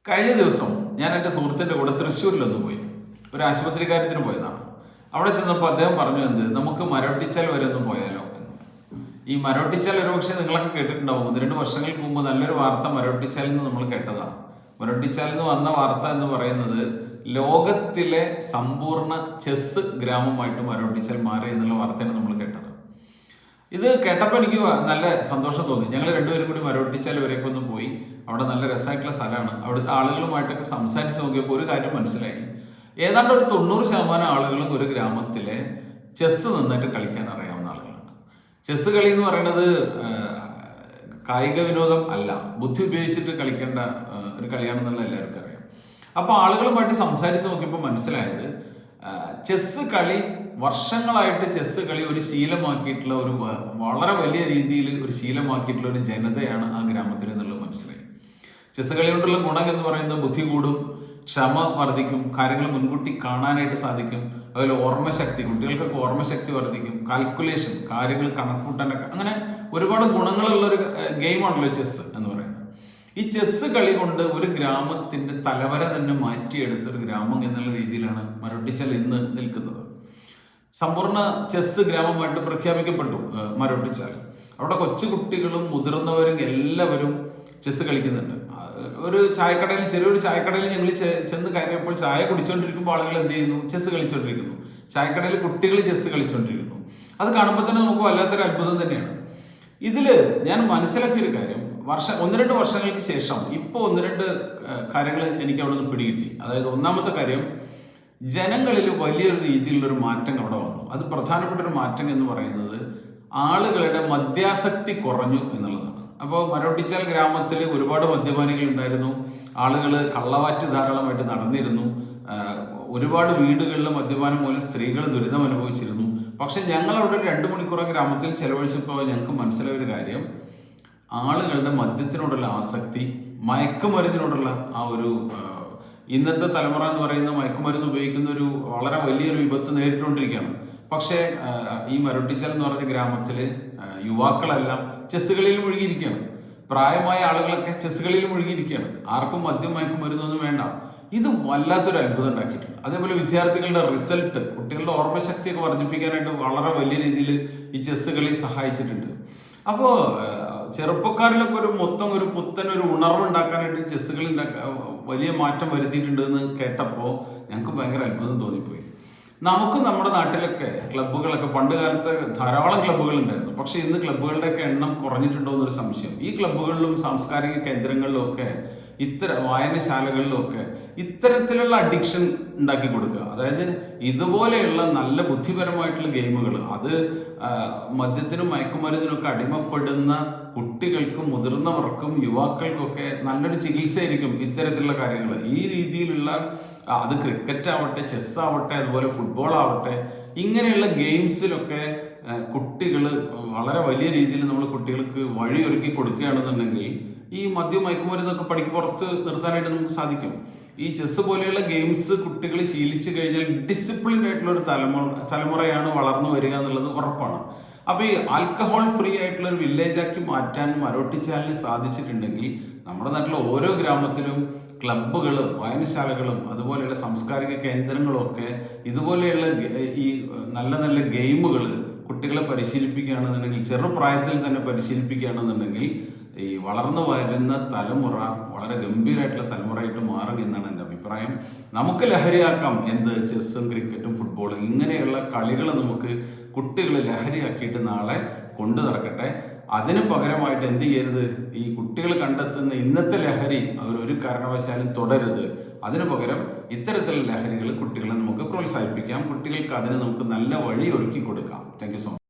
കഴിഞ്ഞ ദിവസം ഞാൻ എൻ്റെ സുഹൃത്തിൻ്റെ കൂടെ തൃശ്ശൂരിലൊന്ന് പോയി. ഒരു ആശുപത്രി കാര്യത്തിന് പോയതാണ്. അവിടെ ചെന്നപ്പോൾ അദ്ദേഹം പറഞ്ഞു, നമുക്ക് മരോട്ടിച്ചാൽ വരെ ഒന്ന് പോയാലോ എന്ന്. ഈ മരോട്ടിച്ചാൽ ഒരുപക്ഷെ നിങ്ങളൊക്കെ കേട്ടിട്ടുണ്ടാവും. 1-2 വർഷങ്ങൾക്ക് മുമ്പ് നല്ലൊരു വാർത്ത മരോട്ടിച്ചാലിൽ നിന്ന് നമ്മൾ കേട്ടതാണ്. മരോട്ടിച്ചാലിൽ നിന്ന് വന്ന വാർത്ത എന്ന് പറയുന്നത് ലോകത്തിലെ സമ്പൂർണ്ണ ചെസ് ഗ്രാമമായിട്ട് മരോട്ടിച്ചാൽ മാറി എന്നുള്ള വാർത്തയാണ് നമ്മൾ കേട്ടത്. ഇത് കേട്ടപ്പോൾ എനിക്ക് നല്ല സന്തോഷം തോന്നി. ഞങ്ങൾ രണ്ടുപേരും കൂടി മരോട്ടിച്ചാൽ വരെയൊക്കെ ഒന്ന് പോയി. അവിടെ നല്ല രസമായിട്ടുള്ള സ്ഥലമാണ്. അവിടുത്തെ ആളുകളുമായിട്ടൊക്കെ സംസാരിച്ച് നോക്കിയപ്പോൾ ഒരു കാര്യം മനസ്സിലായി. ഏതാണ്ട് ഒരു 90% ആളുകളും ഒരു ഗ്രാമത്തിലെ ചെസ്സ് നന്നായിട്ട് കളിക്കാൻ അറിയാവുന്ന ആളുകളാണ്. ചെസ്സ് കളി എന്ന് പറയുന്നത് കായിക വിനോദം അല്ല, ബുദ്ധി ഉപയോഗിച്ചിട്ട് കളിക്കേണ്ട ഒരു കളിയാണെന്നുള്ള എല്ലാവർക്കും അറിയാം. അപ്പോൾ ആളുകളുമായിട്ട് സംസാരിച്ച് നോക്കിയപ്പോൾ മനസ്സിലായത്, ചെസ്സ് കളി വർഷങ്ങളായിട്ട് ചെസ്സ് കളി ഒരു ശീലമാക്കിയിട്ടുള്ള ഒരു വളരെ വലിയ രീതിയിൽ ഒരു ശീലമാക്കിയിട്ടുള്ള ഒരു ജനതയാണ് ആ ഗ്രാമത്തിൽ എന്നുള്ളത് മനസ്സിലായി. ചെസ്സ് കളി കൊണ്ടുള്ള ഗുണം എന്ന് പറയുന്നത് ബുദ്ധി കൂടും, ക്ഷമ വർദ്ധിക്കും, കാര്യങ്ങൾ മുൻകൂട്ടി കാണാനായിട്ട് സാധിക്കും, അതുപോലെ ഓർമ്മശക്തി, കുട്ടികൾക്കൊക്കെ ഓർമ്മശക്തി വർദ്ധിക്കും, കാൽക്കുലേഷൻ, കാര്യങ്ങൾ കണക്കൂട്ടാനൊക്കെ, അങ്ങനെ ഒരുപാട് ഗുണങ്ങളുള്ളൊരു ഗെയിമാണല്ലോ ചെസ്സ് എന്ന് പറയുന്നത്. ഈ ചെസ്സ് കളി കൊണ്ട് ഒരു ഗ്രാമത്തിൻ്റെ തലവര തന്നെ മാറ്റിയെടുത്ത ഒരു ഗ്രാമം എന്നുള്ള രീതിയിലാണ് മരോട്ടിച്ചാൽ ഇന്ന് നിൽക്കുന്നത്. സമ്പൂർണ്ണ ചെസ്സ് ഗ്രാമമായിട്ട് പ്രഖ്യാപിക്കപ്പെട്ടു മരോട്ടിച്ചാൽ. അവിടെ കൊച്ചുകുട്ടികളും മുതിർന്നവരും എല്ലാവരും ചെസ്സ് കളിക്കുന്നുണ്ട്. ഒരു ചായക്കടയിൽ, ചെറിയൊരു ചായക്കടയിൽ ഞങ്ങൾ ചെന്ന് കയറിയപ്പോൾ ചായ കുടിച്ചുകൊണ്ടിരിക്കുമ്പോൾ ആളുകൾ എന്ത് ചെയ്യുന്നു? ചെസ്സ് കളിച്ചുകൊണ്ടിരിക്കുന്നു. ചായക്കടയിൽ കുട്ടികൾ ചെസ്സ് കളിച്ചുകൊണ്ടിരിക്കുന്നു. അത് കാണുമ്പോൾ തന്നെ നമുക്ക് വല്ലാത്തൊരു അത്ഭുതം തന്നെയാണ്. ഇതിൽ ഞാൻ മനസ്സിലാക്കിയൊരു കാര്യം, 1-2 വർഷങ്ങൾക്ക് ശേഷം ഇപ്പോൾ 1-2 കാര്യങ്ങൾ എനിക്ക് അവിടെ നിന്ന് പിടികിട്ടി. അതായത് ഒന്നാമത്തെ കാര്യം, ജനങ്ങളിൽ വലിയൊരു രീതിയിലുള്ളൊരു മാറ്റം അവിടെ വന്നു. അത് പ്രധാനപ്പെട്ട ഒരു മാറ്റം എന്ന് പറയുന്നത് ആളുകളുടെ മദ്യാസക്തി കുറഞ്ഞു എന്നുള്ളതാണ്. അപ്പോൾ മരോട്ടിച്ചാൽ ഗ്രാമത്തിൽ ഒരുപാട് മദ്യപാനികൾ ഉണ്ടായിരുന്നു. ആളുകൾ കള്ളവാറ്റ് ധാരാളമായിട്ട് നടന്നിരുന്നു. ഒരുപാട് വീടുകളിൽ മദ്യപാനം മൂലം സ്ത്രീകൾ ദുരിതം അനുഭവിച്ചിരുന്നു. പക്ഷെ ഞങ്ങളവിടെ ഒരു 2 മണിക്കൂർ ഗ്രാമത്തിൽ ചെലവഴിച്ചപ്പോൾ ഞങ്ങൾക്ക് മനസ്സിലായ ഒരു കാര്യം, ആളുകളുടെ മദ്യത്തിനോടുള്ള ആസക്തി, മയക്കുമരുന്നിനോടുള്ള ആ ഒരു ഇന്നത്തെ തലമുറ എന്ന് പറയുന്ന മയക്കുമരുന്ന് ഉപയോഗിക്കുന്ന ഒരു വളരെ വലിയൊരു വിപത്ത് നേരിട്ടുകൊണ്ടിരിക്കുകയാണ്. പക്ഷേ ഈ മരോട്ടിച്ചാൽ എന്ന് പറഞ്ഞ ഗ്രാമത്തിൽ യുവാക്കളെല്ലാം ചെസ്സ് കളിയിൽ മുഴുകിയിരിക്കുകയാണ്. പ്രായമായ ആളുകളൊക്കെ ചെസ്സ് കളിയിൽ മുഴുകിയിരിക്കുകയാണ്. ആർക്കും മദ്യം മയക്കുമരുന്നൊന്നും വേണ്ട. ഇത് വല്ലാത്തൊരു അത്ഭുതം ഉണ്ടാക്കിയിട്ടുണ്ട്. അതേപോലെ വിദ്യാർത്ഥികളുടെ റിസൾട്ട്, കുട്ടികളുടെ ഓർമ്മശക്തിയൊക്കെ വർദ്ധിപ്പിക്കാനായിട്ട് വളരെ വലിയ രീതിയിൽ ഈ ചെസ്സ് കളി സഹായിച്ചിട്ടുണ്ട്. അപ്പോൾ ചെറുപ്പക്കാരിലൊക്കെ ഒരു പുത്തൻ ഒരു ഉണർവ് ഉണ്ടാക്കാനായിട്ട് ചെസ്സ് കളി വലിയ മാറ്റം വരുത്തിയിട്ടുണ്ട് എന്ന് കേട്ടപ്പോൾ ഞങ്ങൾക്ക് ഭയങ്കര അത്ഭുതം തോന്നിപ്പോയി. നമുക്ക് നമ്മുടെ നാട്ടിലൊക്കെ ക്ലബ്ബുകളൊക്കെ, പണ്ട് കാലത്ത് ധാരാളം ക്ലബ്ബുകൾ ഉണ്ടായിരുന്നു. പക്ഷേ ഇന്ന് ക്ലബ്ബുകളുടെയൊക്കെ എണ്ണം കുറഞ്ഞിട്ടുണ്ടോ എന്നൊരു സംശയം. ഈ ക്ലബ്ബുകളിലും സാംസ്കാരിക കേന്ദ്രങ്ങളിലും ഒക്കെ, വായനശാലകളിലൊക്കെ ഇത്തരത്തിലുള്ള അഡിക്ഷൻ ഉണ്ടാക്കി കൊടുക്കുക. അതായത് ഇതുപോലെയുള്ള നല്ല ബുദ്ധിപരമായിട്ടുള്ള ഗെയിമുകൾ, അത് മദ്യത്തിനും മയക്കുമരുന്നിനൊക്കെ അടിമപ്പെടുന്ന കുട്ടികൾക്കും മുതിർന്നവർക്കും യുവാക്കൾക്കൊക്കെ നല്ലൊരു ചികിത്സയായിരിക്കും ഇത്തരത്തിലുള്ള കാര്യങ്ങൾ. ഈ രീതിയിലുള്ള, അത് ക്രിക്കറ്റ് ആവട്ടെ, ചെസ് ആവട്ടെ, അതുപോലെ ഫുട്ബോൾ ആവട്ടെ, ഇങ്ങനെയുള്ള ഗെയിംസിലൊക്കെ കുട്ടികൾ വളരെ വലിയ രീതിയിൽ നമ്മൾ കുട്ടികൾക്ക് വഴിയൊരുക്കി കൊടുക്കുകയാണെന്നുണ്ടെങ്കിൽ ഈ മദ്യം മയക്കുമരുന്നൊക്കെ പുറത്ത് നിർത്താനായിട്ട് നമുക്ക് സാധിക്കും. ഈ ചെസ്സ് പോലെയുള്ള ഗെയിംസ് കുട്ടികൾ ശീലിച്ചു കഴിഞ്ഞാൽ ഡിസിപ്ലിൻഡ് ആയിട്ടുള്ള ഒരു തലമുറയാണ് വളർന്നു വരിക എന്നുള്ളത് ഉറപ്പാണ്. അപ്പോൾ ഈ ആൽക്കഹോൾ ഫ്രീ ആയിട്ടുള്ള ഒരു വില്ലേജാക്കി മാറ്റാൻ മരോട്ടിച്ചാലിന് സാധിച്ചിട്ടുണ്ടെങ്കിൽ നമ്മുടെ നാട്ടിലെ ഓരോ ഗ്രാമത്തിലും ക്ലബ്ബുകളും വായനശാലകളും അതുപോലെയുള്ള സാംസ്കാരിക കേന്ദ്രങ്ങളും ഒക്കെ ഇതുപോലെയുള്ള ഈ നല്ല നല്ല ഗെയിമുകൾ കുട്ടികളെ പരിശീലിപ്പിക്കുകയാണെന്നുണ്ടെങ്കിൽ, ചെറുപ്രായത്തിൽ തന്നെ പരിശീലിപ്പിക്കുകയാണെന്നുണ്ടെങ്കിൽ ഈ വളർന്നു വരുന്ന തലമുറ വളരെ ഗംഭീരമായിട്ടുള്ള തലമുറയായിട്ട് മാറും എന്നാണ് എൻ്റെ അഭിപ്രായം. നമുക്ക് ലഹരിയാക്കാം ചെസ്സും ക്രിക്കറ്റും ഫുട്ബോളും, ഇങ്ങനെയുള്ള കളികൾ നമുക്ക് കുട്ടികൾ ലഹരിയാക്കിയിട്ട് നാളെ കൊണ്ടു നടക്കട്ടെ. അതിന് പകരമായിട്ട് എന്ത് ചെയ്യരുത്? ഈ കുട്ടികൾ കണ്ടെത്തുന്ന ഇന്നത്തെ ലഹരി ഒരു കാരണവശാലും തുടരുത്. അതിനു പകരം ഇത്തരത്തിലുള്ള ലഹരികൾ കുട്ടികളെ നമുക്ക് പ്രോത്സാഹിപ്പിക്കാം. കുട്ടികൾക്ക് അതിന് നമുക്ക് നല്ല വഴി ഒരുക്കി കൊടുക്കാം. Thank you so much.